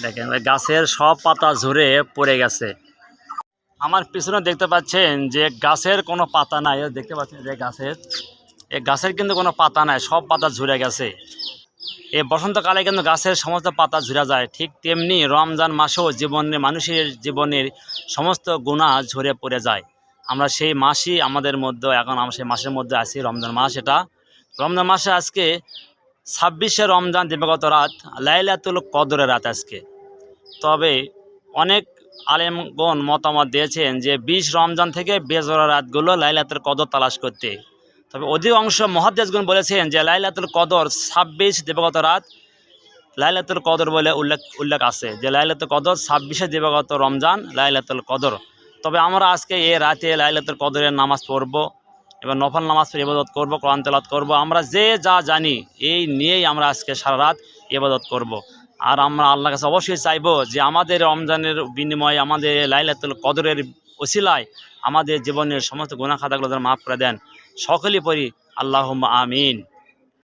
দেখেন ওই গাছের সব পাতা ঝরে পড়ে গেছে। আমার পিছনে দেখতে পাচ্ছেন যে গাছের কোনো পাতা নাই। দেখতে পাচ্ছেন যে গাছের কিন্তু কোনো পাতা নাই, সব পাতা ঝরে গেছে। এই বসন্তকালে কিন্তু গাছের সমস্ত পাতা ঝরে যায়। ঠিক তেমনি রমজান মাসেও মানুষের জীবনের সমস্ত গুনাহ ঝরে পড়ে যায়। আমরা সেই মাসই আমাদের মধ্যে, এখন আমরা সেই মাসের মধ্যে আছি, রমজান মাস। এটা রমজান মাসে আজকে 26শে রমজান দিবাগত রাত, লাইলাতুল কদরের রাত আজকে। তবে অনেক আলেমগণ মতামত দিয়েছেন যে 20 রমজান থেকে বেজোড়া রাতগুলো লাইলাতুল কদর তালাশ করতে। তবে অধিকাংশ মুহাদ্দিসগণ বলেছেন যে লাইলাতুল কদর 26 দিবাগত রাত লাইলাতুল কদর বলে উল্লেখ আছে, যে লাইলাতুল কদর 26শে দিবাগত রমজান লাইলাতুল কদর। তবে আমরা আজকে এই রাতে লাইলাতুল কদরের নামাজ পড়ব এবং নফল নামাজ পড়ে ইবাদত করব, কোরআন তেলাওয়াত করব। আমরা যে যা জানি এই নিয়েই আমরা আজকে সারা রাত ইবাদত করব। আর আমরা আল্লাহর কাছে অবশ্যই চাইব যে আমাদের রমজানের বিনিময়ে, আমাদের লাইলাতুল কদরের ওসিলায় আমাদের জীবনের সমস্ত গুনাহ খাতাগুলো যেন মাফ করে দেন। সকলেই পড়ি আল্লাহুম্মা আমিন।